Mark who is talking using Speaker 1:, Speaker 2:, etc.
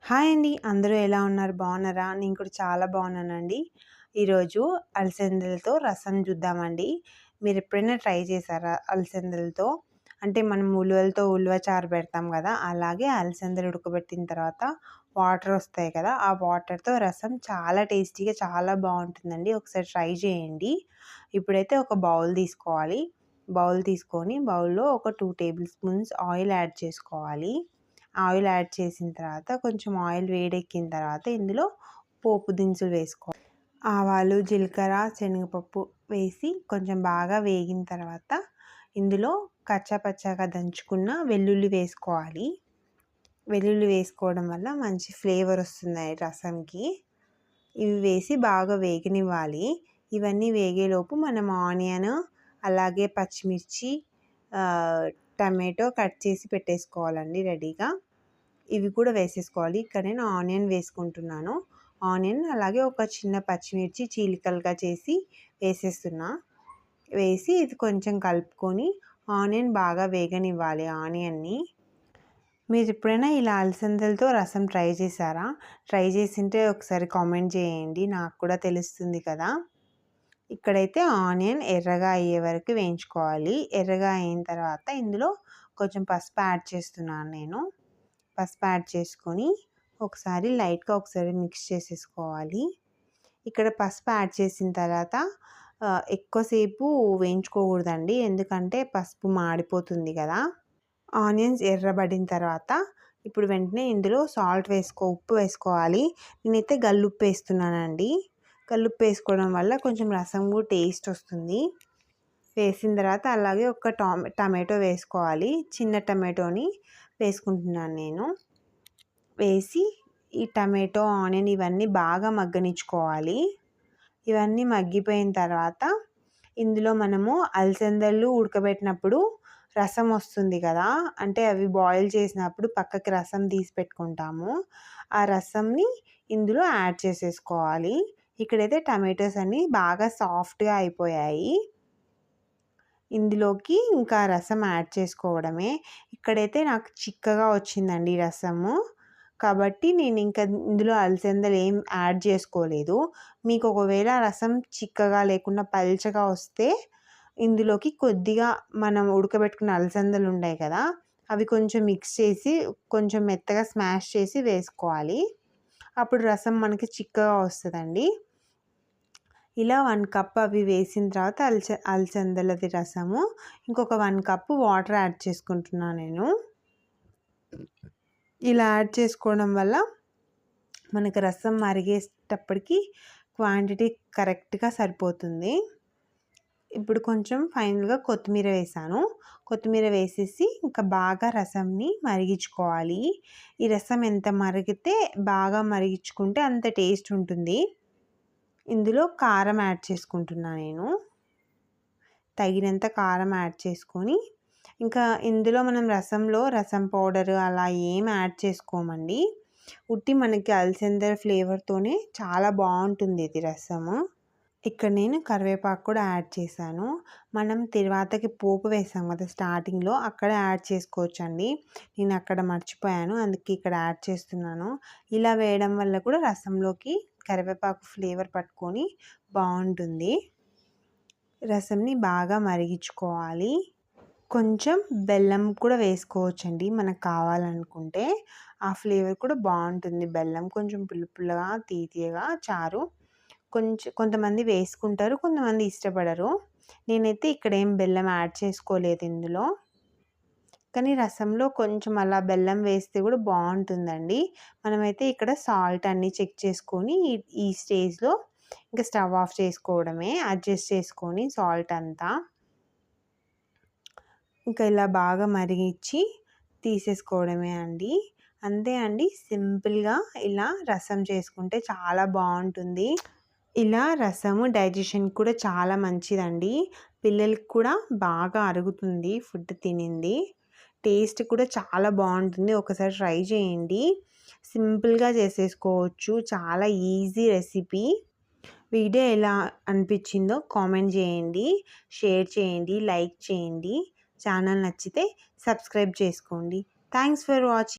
Speaker 1: Hi అండి. అందరూ ఎలా ఉన్నారు? బాగున్నారా? నేను కూడా చాలా బాగున్నానండి. ఈరోజు అలసందలతో రసం చూద్దామండి. మీరు ఎప్పుడైనా ట్రై చేశారా అలసందలతో? అంటే మనం ఉలువలతో ఉలువ చారు పెడతాం కదా! అలాగే అలసందలు ఉడకబెట్టిన తర్వాత వాటర్ వస్తాయి కదా! ఆ వాటర్‌తో రసం చాలా టేస్టీగా చాలా బాగుంటుందండి. ఒకసారి ట్రై చేయండి. ఇప్పుడైతే ఒక బౌల్ తీసుకోవాలి. బౌల్ తీసుకొని బౌల్‌లో ఒక 2 టేబుల్ స్పూన్స్ ఆయిల్ యాడ్ చేసుకోవాలి. ఆయిల్ యాడ్ చేసిన తర్వాత కొంచెం ఆయిల్ వేడెక్కిన తర్వాత ఇందులో పోపు దినుసులు వేసుకోవాలి. ఆవాలు, జీలకర్ర, శనగపప్పు వేసి కొంచెం బాగా వేగిన తర్వాత ఇందులో కచ్చాపచ్చాగా దంచుకున్న వెల్లుల్లి వేసుకోవాలి. వెల్లుల్లి వేసుకోవడం వల్ల మంచి ఫ్లేవర్ వస్తుంది రసంకి. ఇవి వేసి బాగా వేగనివ్వాలి. ఇవన్నీ వేగేలోపు మనం ఆనియన్, అలాగే పచ్చిమిర్చి, టమాటో కట్ చేసి పెట్టేసుకోవాలండి రెడీగా. ఇవి కూడా వేసేసుకోవాలి. ఇక్కడ నేను ఆనియన్ వేసుకుంటున్నాను. ఆనియన్ అలాగే ఒక చిన్న పచ్చిమిర్చి చీలికలుగా చేసి వేసేస్తున్నా. వేసి ఇది కొంచెం కలుపుకొని ఆనియన్ బాగా వేగనివ్వాలి ఆనియన్ని. మీరు ఎప్పుడైనా ఇలా అలసందలతో రసం ట్రై చేశారా? ట్రై చేసింటే ఒకసారి కామెంట్ చేయండి, నాకు కూడా తెలుస్తుంది కదా. ఇక్కడైతే ఆనియన్ ఎర్రగా అయ్యే వరకు వేయించుకోవాలి. ఎర్రగా అయిన తర్వాత ఇందులో కొంచెం పసుపు యాడ్ చేస్తున్నాను నేను. పసుపు యాడ్ చేసుకొని ఒకసారి లైట్గా ఒకసారి మిక్స్ చేసేసుకోవాలి. ఇక్కడ పసుపు యాడ్ చేసిన తర్వాత ఎక్కువసేపు వేయించుకోకూడదండి, ఎందుకంటే పసుపు మాడిపోతుంది కదా. ఆనియన్స్ ఎర్రబడిన తర్వాత ఇప్పుడు వెంటనే ఇందులో ఉప్పు వేసుకోవాలి. నేనైతే గల్లుప్పు వేస్తున్నానండి. గల్లుప్పు వేసుకోవడం వల్ల కొంచెం రసం కూడా టేస్ట్ వస్తుంది. వేసిన తర్వాత అలాగే ఒక టమాటో వేసుకోవాలి. చిన్న టమాటోని వేసుకుంటున్నాను నేను. వేసి ఈ టమాటో, ఆనియన్ ఇవన్నీ బాగా మగ్గనిచ్చుకోవాలి. ఇవన్నీ మగ్గిపోయిన తర్వాత ఇందులో మనము అలసందలు ఉడకబెట్టినప్పుడు రసం వస్తుంది కదా, అంటే అవి బాయిల్ చేసినప్పుడు పక్కకి రసం తీసి పెట్టుకుంటాము. ఆ రసంని ఇందులో యాడ్ చేసేసుకోవాలి. ఇక్కడైతే టమాటోస్ అన్నీ బాగా సాఫ్ట్గా అయిపోయాయి. ఇందులోకి ఇంకా రసం యాడ్ చేసుకోవడమే. ఇక్కడైతే నాకు చిక్కగా వచ్చిందండి రసము, కాబట్టి నేను ఇంకా ఇందులో అలసందలు ఏం యాడ్ చేసుకోలేదు. మీకు ఒకవేళ రసం చిక్కగా లేకుండా పల్చగా వస్తే ఇందులోకి కొద్దిగా మనం ఉడకబెట్టుకున్న అలసందలు ఉన్నాయి కదా, అవి కొంచెం మిక్స్ చేసి కొంచెం మెత్తగా స్మాష్ చేసి వేసుకోవాలి. అప్పుడు రసం మనకి చిక్కగా వస్తుందండి. ఇలా 1 కప్ అవి వేసిన తర్వాత అలసందలది రసము, ఇంకొక 1 కప్ వాటర్ యాడ్ చేసుకుంటున్నాను నేను. ఇలా యాడ్ చేసుకోవడం వల్ల మనకు రసం మరిగేటప్పటికి క్వాంటిటీ కరెక్ట్గా సరిపోతుంది. ఇప్పుడు కొంచెం ఫైనల్గా కొత్తిమీర వేసాను. కొత్తిమీర వేసేసి ఇంకా బాగా రసంని మరిగించుకోవాలి. ఈ రసం ఎంత మరిగితే బాగా మరిగించుకుంటే అంత టేస్ట్ ఉంటుంది. ఇందులో కారం యాడ్ చేసుకుంటున్నా నేను. తగినంత కారం యాడ్ చేసుకొని ఇంకా ఇందులో మనం రసంలో రసం పౌడర్ అలా ఏం యాడ్ చేసుకోమండి. ఉట్టి మనకి అలసందల ఫ్లేవర్తోనే చాలా బాగుంటుంది ఇది రసము. ఇక్కడ నేను కరివేపాకు కూడా యాడ్ చేశాను. మనం తర్వాతకి పోపు వేసాం కదా స్టార్టింగ్లో, అక్కడ యాడ్ చేసుకోవచ్చండి. నేను అక్కడ మర్చిపోయాను, అందుకే ఇక్కడ యాడ్ చేస్తున్నాను. ఇలా వేయడం వల్ల కూడా రసంలోకి కరివేపాకు ఫ్లేవర్ పట్టుకొని బాగుంటుంది. రసంని బాగా మరిగించుకోవాలి. కొంచెం బెల్లం కూడా వేసుకోవచ్చండి మనకు కావాలనుకుంటే. ఆ ఫ్లేవర్ కూడా బాగుంటుంది. బెల్లం కొంచెం పుల్ల పుల్లగా తీయగా చారు కొంతమంది వేసుకుంటారు, కొంతమంది ఇష్టపడరు. నేనైతే ఇక్కడ ఏం బెల్లం యాడ్ చేసుకోలేదు ఇందులో. కానీ రసంలో కొంచెం అలా బెల్లం వేస్తే కూడా బాగుంటుందండి. మనమైతే ఇక్కడ సాల్ట్ అన్నీ చెక్ చేసుకొని ఈ స్టేజ్లో ఇంకా స్టవ్ ఆఫ్ చేసుకోవడమే, అడ్జస్ట్ చేసుకొని సాల్ట్ అంతా. ఇంకా ఇలా బాగా మరిగించి తీసేసుకోవడమే అండి. అంతే అండి, సింపుల్గా ఇలా రసం చేసుకుంటే చాలా బాగుంటుంది. ఇలా రసము డైజెషన్ కూడా చాలా మంచిదండి. పిల్లలకి కూడా బాగా అరుగుతుంది ఫుడ్ తినింది. టేస్ట్ కూడా చాలా బాగుంటుంది. ఒకసారి ట్రై చేయండి. సింపుల్గా చేసేసుకోవచ్చు, చాలా ఈజీ రెసిపీ. వీడియో ఎలా అనిపించిందో కామెంట్ చేయండి, షేర్ చేయండి, లైక్ చేయండి. ఛానల్ నచ్చితే సబ్స్క్రైబ్ చేసుకోండి. Thanks for watching.